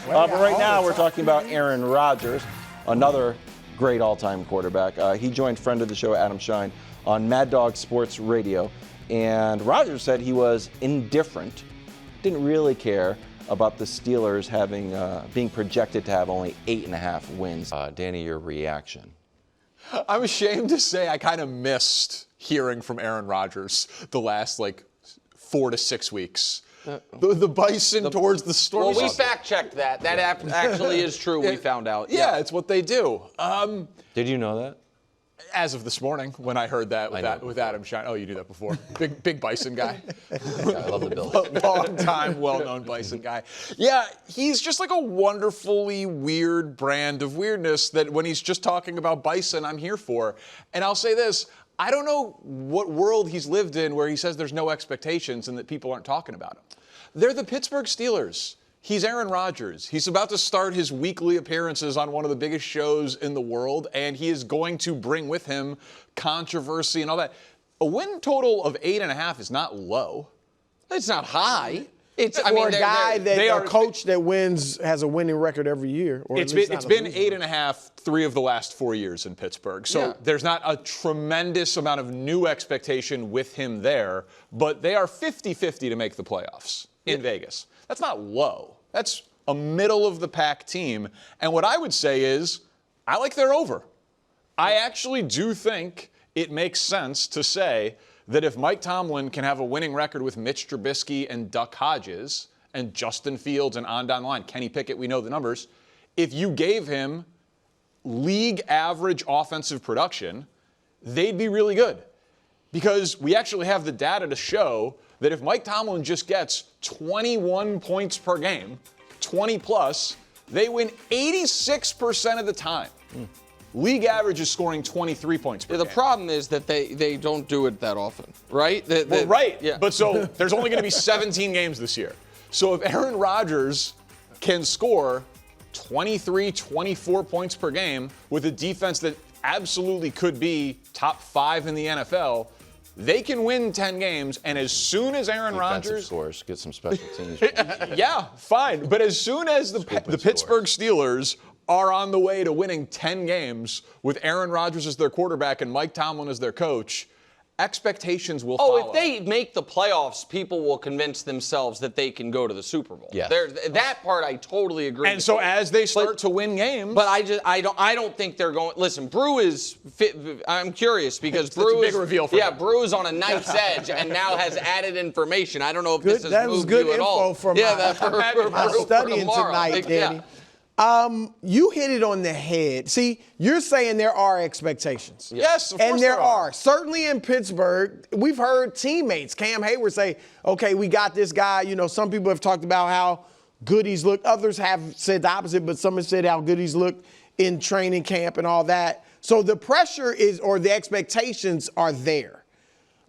But right now we're talking about Aaron Rodgers, another great all-time quarterback. He joined friend of the show, Adam Shine, on Mad Dog Sports Radio. And Rodgers said he was indifferent, didn't really care about the Steelers being projected to have only 8.5 wins. Danny, your reaction? I'm ashamed to say I kind of missed hearing from Aaron Rodgers the last 4 to 6 weeks. The bison towards the storm. Well, we fact-checked that. That actually is true, we found out. Yeah, it's what they do. Did you know that? As of this morning, when I heard that with Adam Shine. Oh, you knew that before. Big bison guy. Yeah, I love the Bills. Long time, well-known bison guy. Yeah, he's just like a wonderfully weird brand of weirdness that when he's just talking about bison, I'm here for. And I'll say this. I don't know what world he's lived in where he says there's no expectations and that people aren't talking about him. They're the Pittsburgh Steelers. He's Aaron Rodgers. He's about to start his weekly appearances on one of the biggest shows in the world, and he is going to bring with him controversy and all that. A win total of 8.5 is not low. It's not high. It's for a guy a coach that has a winning record every year. Or it's been 8.5 3 of the last 4 years in Pittsburgh. So there's not a tremendous amount of new expectation with him there, but they are 50-50 to make the playoffs in Vegas. That's not low. That's a middle-of-the-pack team. And what I would say is I like their over. I actually do think it makes sense to say that if Mike Tomlin can have a winning record with Mitch Trubisky and Duck Hodges and Justin Fields and on down the line, Kenny Pickett, we know the numbers, if you gave him league average offensive production, they'd be really good. Because we actually have the data to show that if Mike Tomlin just gets 21 points per game, 20 plus, they win 86% of the time. League average is scoring 23 points per game. The problem is that they don't do it that often, right? Right. Yeah. But so there's only going to be 17 games this year. So if Aaron Rodgers can score 23, 24 points per game with a defense that absolutely could be top 5 in the NFL, they can win 10 games, and as soon as Aaron Rodgers scores, get some special teams. Yeah, fine. But as soon as the Pittsburgh Steelers are on the way to winning 10 games with Aaron Rodgers as their quarterback and Mike Tomlin as their coach, expectations will follow. Oh, if they make the playoffs, people will convince themselves that they can go to the Super Bowl. Yeah. That part I totally agree. And so as they start to win games, but I don't think they're going. Listen, Brew is fit. I'm curious because Brew a big reveal for him. Brew is on a knife's edge and now has added information. I don't know if this has that was moved good you at all. Info for my studying tonight, Danny. You hit it on the head. See, you're saying there are expectations. Yes, of course and there are. Certainly in Pittsburgh, we've heard teammates, Cam Hayward, say, okay, we got this guy. You know, some people have talked about how good he's looked. Others have said the opposite, but some have said how good he's looked in training camp and all that. So the pressure or the expectations are there.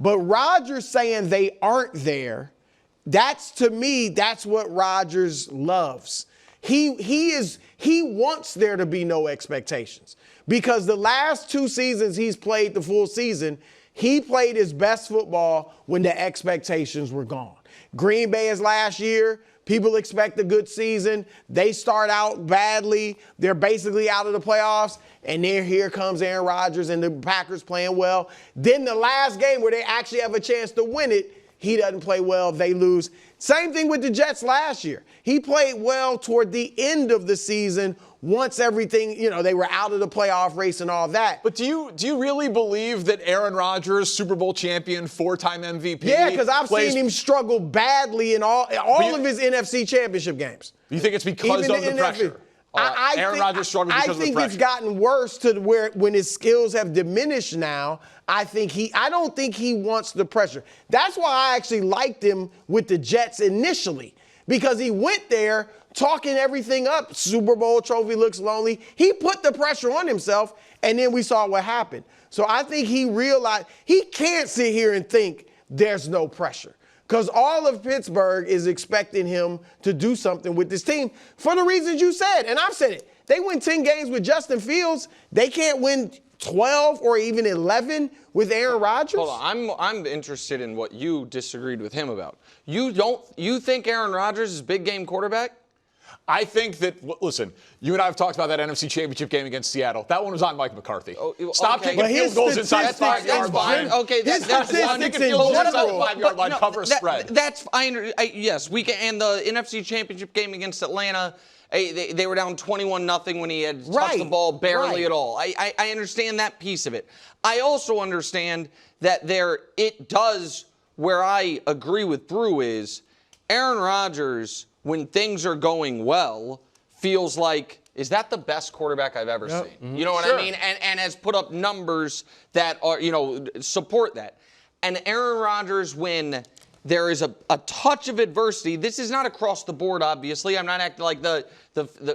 But Rodgers saying they aren't there, to me, that's what Rodgers loves. He wants there to be no expectations because the last 2 seasons he's played the full season, he played his best football when the expectations were gone. Green Bay is last year. People expect a good season. They start out badly. They're basically out of the playoffs. And then here comes Aaron Rodgers and the Packers playing well. Then the last game where they actually have a chance to win it, he doesn't play well, they lose. Same thing with the Jets last year. He played well toward the end of the season once everything, they were out of the playoff race and all that. But do you really believe that Aaron Rodgers, Super Bowl champion, 4-time MVP? Yeah, because I've seen him struggle badly in all of his NFC championship games. You think it's because of the pressure? Aaron Rodgers struggled because of the pressure. I think it's gotten worse to where when his skills have diminished now, I don't think he wants the pressure. That's why I actually liked him with the Jets initially, because he went there talking everything up. Super Bowl trophy looks lonely. He put the pressure on himself, and then we saw what happened. So I think he realized he can't sit here and think there's no pressure. Because all of Pittsburgh is expecting him to do something with this team for the reasons you said. And I've said it. They win 10 games with Justin Fields. They can't win 12 or even 11 with Aaron Rodgers. Hold on. I'm interested in what you disagreed with him about. You think Aaron Rodgers is a big game quarterback? I think that, listen, you and I have talked about that NFC Championship game against Seattle. That one was on Mike McCarthy. Stop kicking field goals inside the 5-yard line. Okay, His that's statistics in goals inside the general. 5-yard line, cover a spread. That's yes. We can, and the NFC Championship game against Atlanta, they were down 21-0 when he had touched the ball barely at all. I understand that piece of it. I also understand that it does, where I agree with Brew is, Aaron Rodgers, when things are going well, feels like, is that the best quarterback I've ever seen? Mm-hmm. You know what I mean? And has put up numbers that are, support that. And Aaron Rodgers, when there is a touch of adversity, this is not across the board, obviously. I'm not acting like the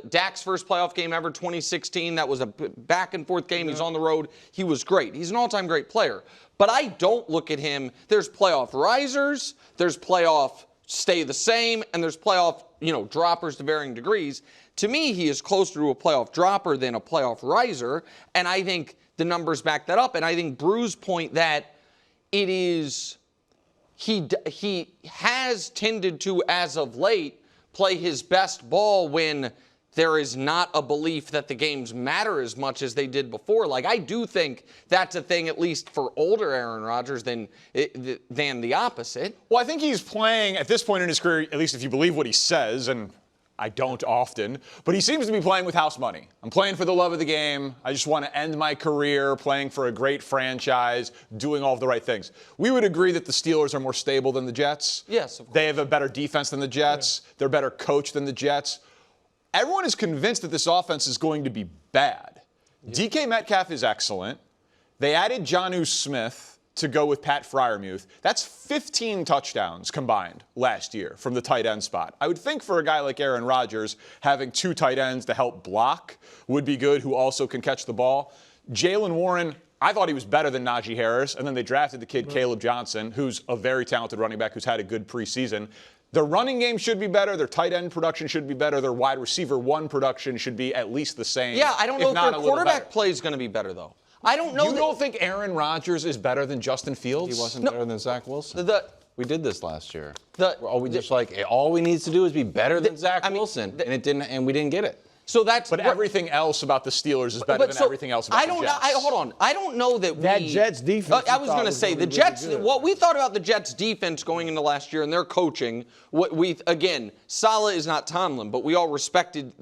Dak's first playoff game ever, 2016. That was a back and forth game. He's on the road. He was great. He's an all-time great player. But I don't look at him. There's playoff risers. There's playoff stay the same, and there's playoff, droppers to varying degrees. To me, he is closer to a playoff dropper than a playoff riser, and I think the numbers back that up. And I think Brew's point that it is he has tended to, as of late, play his best ball when there is not a belief that the games matter as much as they did before. Like, I do think that's a thing, at least for older Aaron Rodgers, than the opposite. Well, I think he's playing, at this point in his career, at least if you believe what he says, and I don't often, but he seems to be playing with house money. I'm playing for the love of the game. I just want to end my career playing for a great franchise, doing all of the right things. We would agree that the Steelers are more stable than the Jets. Yes, of course. They have a better defense than the Jets. Yeah. They're better coached than the Jets. Everyone is convinced that this offense is going to be bad. Yeah. DK Metcalf is excellent. They added Jonnu Smith to go with Pat Freiermuth. That's 15 touchdowns combined last year from the tight end spot. I would think for a guy like Aaron Rodgers, having 2 tight ends to help block would be good, who also can catch the ball. Jaylen Warren, I thought he was better than Najee Harris, and then they drafted the kid Caleb Johnson, who's a very talented running back who's had a good preseason. Their running game should be better. Their tight end production should be better. Their wide receiver 1 production should be at least the same. Yeah, I don't know if their quarterback play is going to to be better, though. I don't know. You don't think Aaron Rodgers is better than Justin Fields? He wasn't better than Zach Wilson. We did this last year. All we need to do is be better than Zach Wilson, and we didn't get it. So that's. But everything else about the Steelers is better than everything else about the Jets. Hold on. I don't know that Jets defense. I was going to say the Jets. Really what we thought about the Jets defense going into last year and their coaching. Saleh is not Tomlin, but we all respected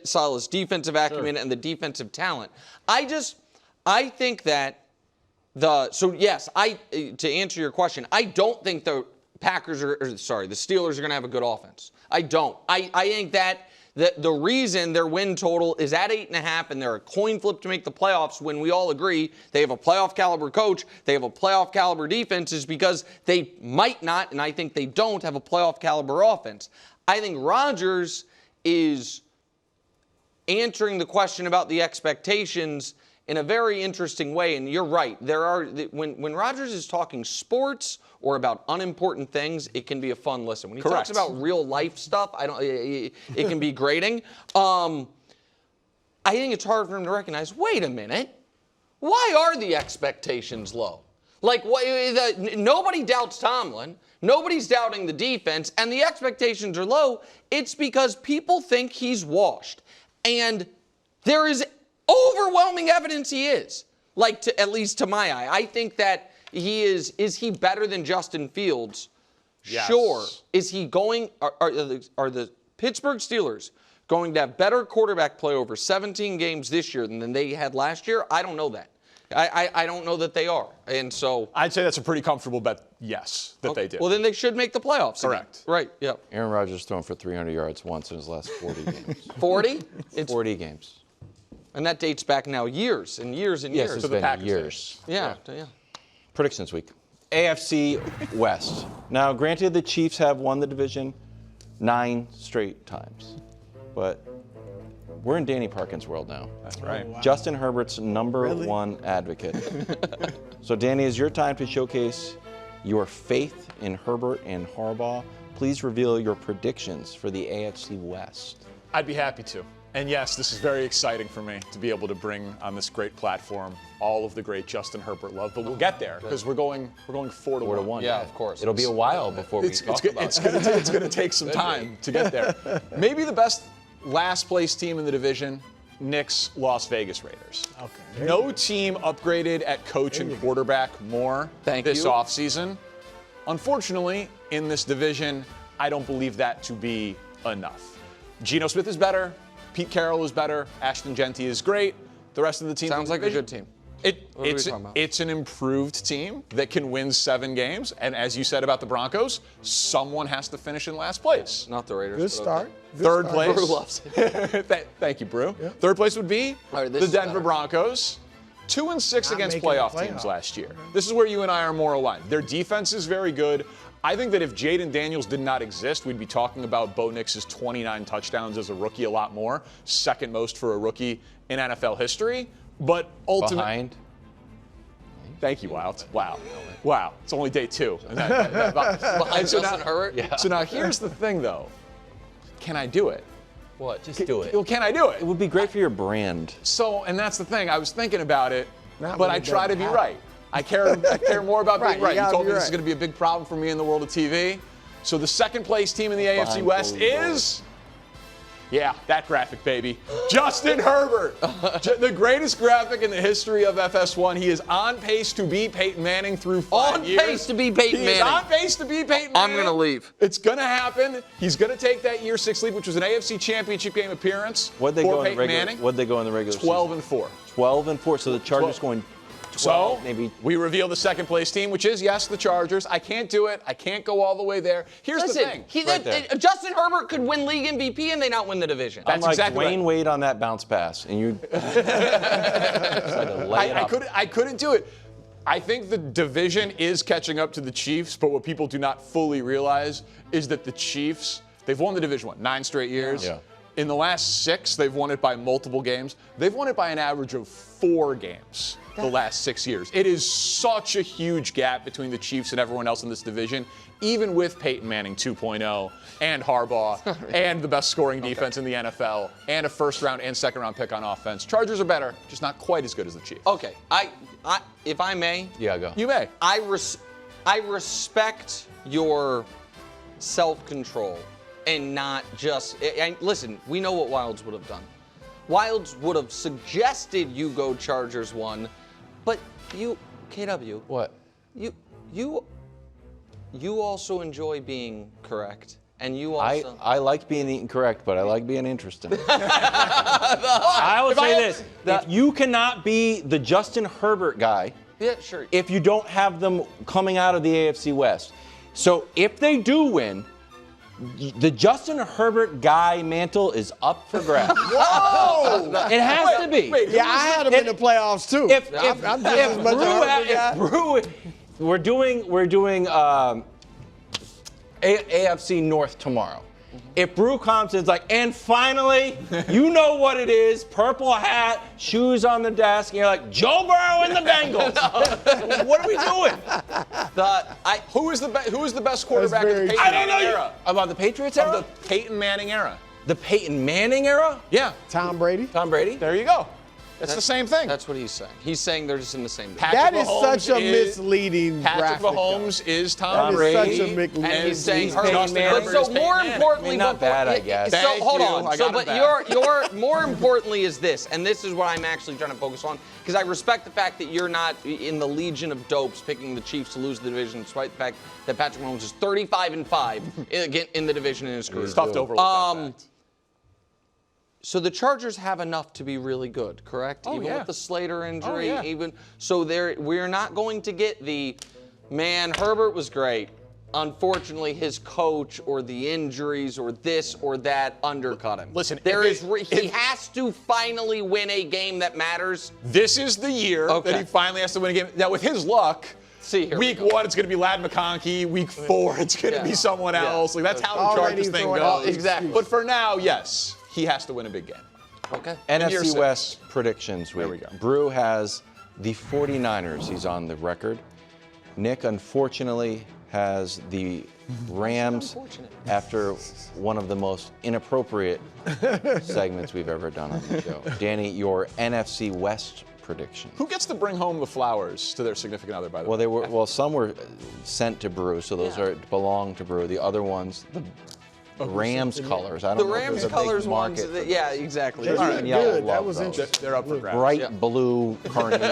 Saleh's defensive acumen and the defensive talent. I think that to answer your question, I don't think the Steelers are going to have a good offense. I don't. I think that the reason their win total is at 8.5 and they're a coin flip to make the playoffs when we all agree they have a playoff caliber coach, they have a playoff caliber defense, is because they might not, and I think they don't, have a playoff caliber offense. I think Rodgers is answering the question about the expectations in a very interesting way, and you're right. When Rodgers is talking sports or about unimportant things, it can be a fun listen. When he talks about real life stuff, it can be grating. I think it's hard for him to recognize, wait a minute, why are the expectations low? Nobody doubts Tomlin. Nobody's doubting the defense, and the expectations are low. It's because people think he's washed. And there is overwhelming evidence he is, at least to my eye. I think that he is. Is he better than Justin Fields? Yes. Sure. Is he going? Are the Pittsburgh Steelers going to have better quarterback play over 17 games this year than they had last year? I don't know that. I don't know that they are. And so I'd say that's a pretty comfortable bet, yes, that they do. Well, then they should make the playoffs. Correct. Again. Right, yep. Aaron Rodgers thrown for 300 yards once in his last 40 games. 40? 40 games. And that dates back now years and years and years. years. Yes, it's been years. Yeah. Predictions week. AFC West. Now, granted, the Chiefs have won the division 9 straight times, but we're in Danny Parkins' world now. That's right. Oh, wow. Justin Herbert's number 1 advocate. So, Danny, it's your time to showcase your faith in Herbert and Harbaugh. Please reveal your predictions for the AFC West. I'd be happy to. And yes, this is very exciting for me to be able to bring on this great platform all of the great Justin Herbert love. But we'll get there because we're going 4-1. Yeah, of course. It'll be a while before we talk about it. It's going to take some time to get there. Maybe the best last place team in the division, Knicks, Las Vegas Raiders. Okay. No team upgraded at coach and quarterback more this offseason. Unfortunately, in this division, I don't believe that to be enough. Geno Smith is better. Pete Carroll is better. Ashton Genty is great. The rest of the team sounds like a good team. It's an improved team that can win 7 games. And as you said about the Broncos, someone has to finish in last place. Not the Raiders. Good start. Third place. Brew loves it. Thank you, Brew. Yeah. Third place would be All right, the Denver Broncos. 2-6 against making the playoff playoffs. teams last year. This is where you and I are more aligned. Their defense is very good. I think that if Jaden Daniels did not exist, we'd be talking about Bo Nix's 29 touchdowns as a rookie a lot more. Second most for a rookie in NFL history. But ultimately. Behind. Thank you, Wild. Wow. It's only day 2. Behind Justin Herbert? Yeah. So now here's the thing, though. Can I do it? What? Just do it. Well, can I do it? It would be great for your brand. So, and that's the thing. I was thinking about it, Not but when I it try to doesn't be happen. right. I care more about Right, being you right. You gotta told be me this is right. going to be a big problem for me in the world of TV. So the second place team in the AFC Behind West closed doors. is, yeah, that graphic, baby. Justin Herbert. The greatest graphic in the history of FS1. He is on pace to beat Peyton Manning through 5 years. On pace to beat Peyton He is Manning. on pace to beat Peyton I'm Manning. gonna leave. It's going to happen. He's going to take that year 6 lead, which was an AFC Championship game appearance What'd they for go in the Peyton regular? Manning. What'd they go in the regular 12-4. 12-4. So the Chargers 12. going 12, So maybe. we reveal the second place team, which is, yes, the Chargers. I can't do it. I can't go all the way there. Here's the thing. Listen, Justin Herbert could win league MVP and they not win the division. That's I'm like exactly Dwayne right. Wade on that bounce pass, and you. I couldn't do it. I think the division is catching up to the Chiefs, but what people do not fully realize is that the Chiefs, they've won the division 9 straight years. Yeah. In the last 6, they've won it by multiple games. They've won it by an average of 4 games the last 6 years. It is such a huge gap between the Chiefs and everyone else in this division, even with Peyton Manning 2.0 and Harbaugh and the best scoring defense in the NFL and a first-round and second-round pick on offense. Chargers are better, just not quite as good as the Chiefs. Okay, if I may, Yeah, go. You may. I respect your self-control and not just. And listen, we know what Wilds would have done. Wilds would have suggested you go Chargers 1, but you, KW. What? You also enjoy being correct, and you also. I like being incorrect, but I like being interesting. I will say this: if you cannot be the Justin Herbert guy, Yeah, sure. if you don't have them coming out of the AFC West, so if they do win, the Justin Herbert guy mantle is up for grabs. Whoa! It has to be. wait, Yeah, I had him in the playoffs too. If I'm just as much a Herbert guy. Brew, we're doing AFC North tomorrow. If Brew comes, it's like, and finally, you know what it is: purple hat, shoes on the desk, and you're like, Joe Burrow and the Bengals. What are we doing? Who is the best quarterback of the very Peyton true. I don't Manning know era? about the Patriots era. Of the Peyton Manning era. The Peyton Manning era. Yeah, Tom Brady. Tom Brady. there you go. It's the same thing. That's what he's saying. He's saying they're just in the same division. That is Mahomes such a is- misleading Patrick graphic. Mahomes is Tom That is Brady. such a misleading. And he's saying he's Herbert. Peyton Manning. But so He's Peyton more Manning. importantly, I mean, not before- bad, I guess. So Thank hold you. on. I So, got but it back. your more importantly is this, and this is what I'm actually trying to focus on, because I respect the fact that you're not in the legion of dopes picking the Chiefs to lose the division, despite the fact that Patrick Mahomes is 35-5 in the division in his career. It's tough to overlook that fact. So the Chargers have enough to be really good, correct? Oh, Even yeah. with the Slater injury, yeah. we're not going to get the man. Herbert was great. Unfortunately, his coach or the injuries or this or that undercut him. Listen, he has to finally win a game that matters. This is the year Okay. that he finally has to win a game. Now, with his luck, See, here we week go. 1, it's going to be Ladd McConkey. Week 4, it's going to be someone Yeah. else. Like, that's how the Already Chargers thing throwing goes. out Exactly. But for now, yes, he has to win a big game. Okay. year NFC 6. West predictions week. There we go. Brew has the 49ers. He's on the record. Nick, unfortunately, has the Rams after one of the most inappropriate segments we've ever done on the show. Danny, your NFC West prediction. Who gets to bring home the flowers to their significant other, by the way? Some were sent to Brew, so those belong to Brew. The other ones, Rams colors. I The don't know if Rams there's a big colors ones. market for Yeah, exactly. They All look right. good. I That love was those. interesting. They're up for grabs. Bright blue carnation.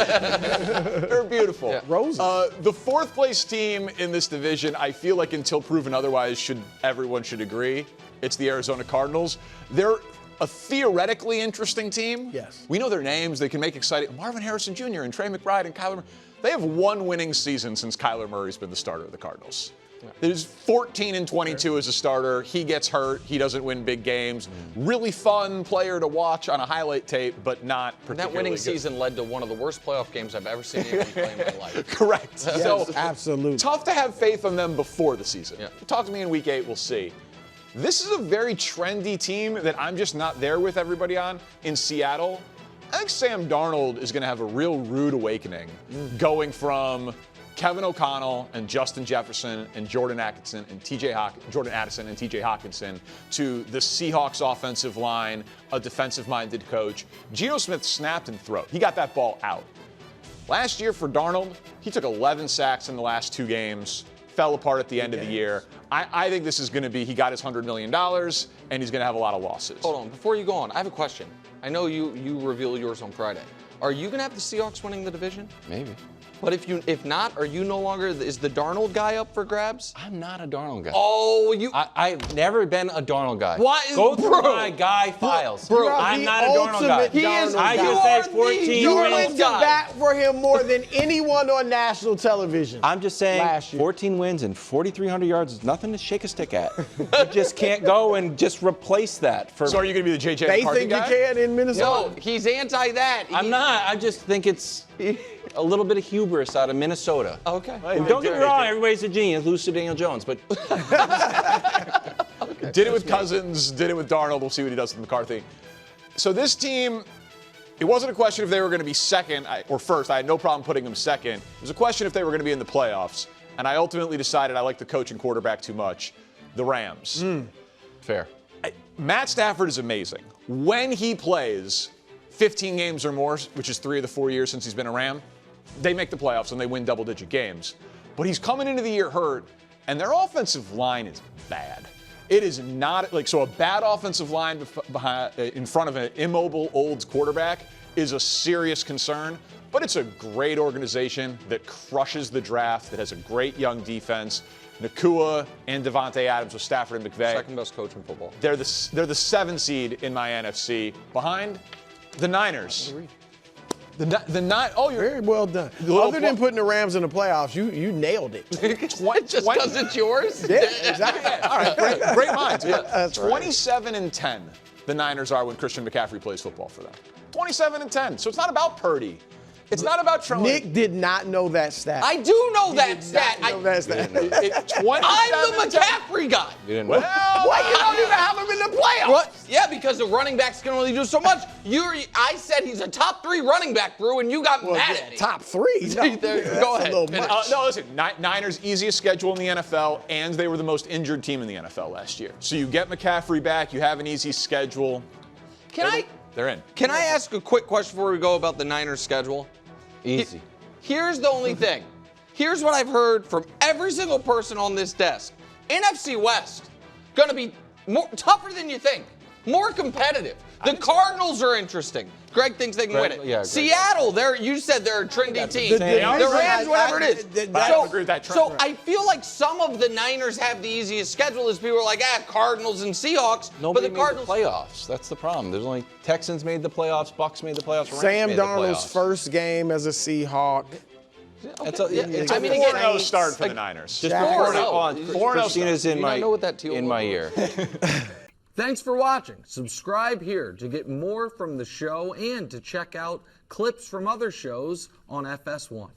They're beautiful. Roses. The fourth place team in this division, I feel like until proven otherwise, everyone should agree, it's the Arizona Cardinals. They're a theoretically interesting team. Yes. We know their names. They can make exciting. Marvin Harrison Jr. and Trey McBride and Kyler Murray. They have one winning season since Kyler Murray's been the starter of the Cardinals. There's 14-22 as a starter. He gets hurt. He doesn't win big games. Really fun player to watch on a highlight tape, but not particularly That winning good. season led to one of the worst playoff games I've ever seen anybody play in my life. Correct. Yes, So absolutely. tough to have faith on them before the season. Yeah. Talk to me in week 8, we'll see. This is a very trendy team that I'm just not there with everybody on in Seattle. I think Sam Darnold is going to have a real rude awakening going from Kevin O'Connell and Justin Jefferson and Jordan Addison and TJ Hawkinson to the Seahawks offensive line, a defensive-minded coach. Geno Smith snapped and threw. He got that ball out. Last year for Darnold, he took 11 sacks in the last 2 games, fell apart at the end of the year. I think this is going to be, he got his $100 million, and he's going to have a lot of losses. Hold on, before you go on, I have a question. I know you reveal yours on Friday. Are you going to have the Seahawks winning the division? Maybe. But if not, are you no longer, is the Darnold guy up for grabs? I'm not a Darnold guy. Oh, you. I've never been a Darnold guy. Why- Go through bro. my guy files. Bro, I'm the not a Darnold guy. ultimate Darnold I guy. just said 14 You Darnold went wins. to guy. bat for him more than anyone on national television. I'm just saying Last year. 14 wins and 4,300 yards is nothing to shake a stick at. You just can't go and just replace that. So are you going to be the J.J. They McCarthy think guy? you can in Minnesota. No, he's anti that. I'm not. I just think it's a little bit of hubris out of Minnesota. Okay. Don't get me wrong, everybody's a genius. Lose to Daniel Jones, but Did it with Cousins, did it with Darnold. We'll see what he does with McCarthy. So this team, it wasn't a question if they were going to be second or first. I had no problem putting them second. It was a question if they were going to be in the playoffs. And I ultimately decided I like the coach and quarterback too much. The Rams. fair. Matt Stafford is amazing. When he plays 15 games or more, which is 3 of the 4 years since he's been a Ram, they make the playoffs and they win double-digit games. But he's coming into the year hurt, and their offensive line is bad. It is not like, so a bad offensive line behind, in front of an immobile old quarterback is a serious concern, but it's a great organization that crushes the draft, that has a great young defense. Nakua and Devontae Adams with Stafford and McVay. Second best coach in football. They're the 7 seed in my NFC, behind the Niners. Oh, you're Very well done. Other than putting the Rams in the playoffs, you nailed it. Just because it's yours? Yeah, exactly. all right, great minds. Yeah. That's right. 27-10, the Niners are when Christian McCaffrey plays football for them. 27-10. So it's not about Purdy. It's not about Trent. Nick did not know that stat. I do know that did stat. not know that stat. I'm the McCaffrey guy. You didn't Well, Why you don't even have him in the playoffs? What? Yeah, because the running backs can only do so much. I said he's a top 3 running back, Brew, and you got mad at me. Top 3. No, Go ahead. A little much. no, listen. Niners easiest schedule in the NFL, and they were the most injured team in the NFL last year. So you get McCaffrey back, you have an easy schedule. They're in. Can I ask a quick question before we go about the Niners schedule? Easy. Here's the only thing. Here's what I've heard from every single person on this desk. NFC West, gonna be tougher than you think. More competitive. The Cardinals are interesting. Greg thinks they can win it. Yeah, Greg. Seattle, you said they're a trendy team. They are. The Rams, whatever it is. I don't agree with that trend. So I feel like some of the Niners have the easiest schedule as people are like, Cardinals and Seahawks. Nobody but the Cardinals. made the playoffs. That's the problem. There's only Texans made the playoffs, Bucks made the playoffs, Rams Sam made the Darnold's playoffs. first game as a Seahawk. It's I mean, again, 4-0 start for the Niners. just Jack- before 4-0. Christina's in You don't my know what that teal in my ear. Thanks for watching. Subscribe here to get more from the show and to check out clips from other shows on FS1.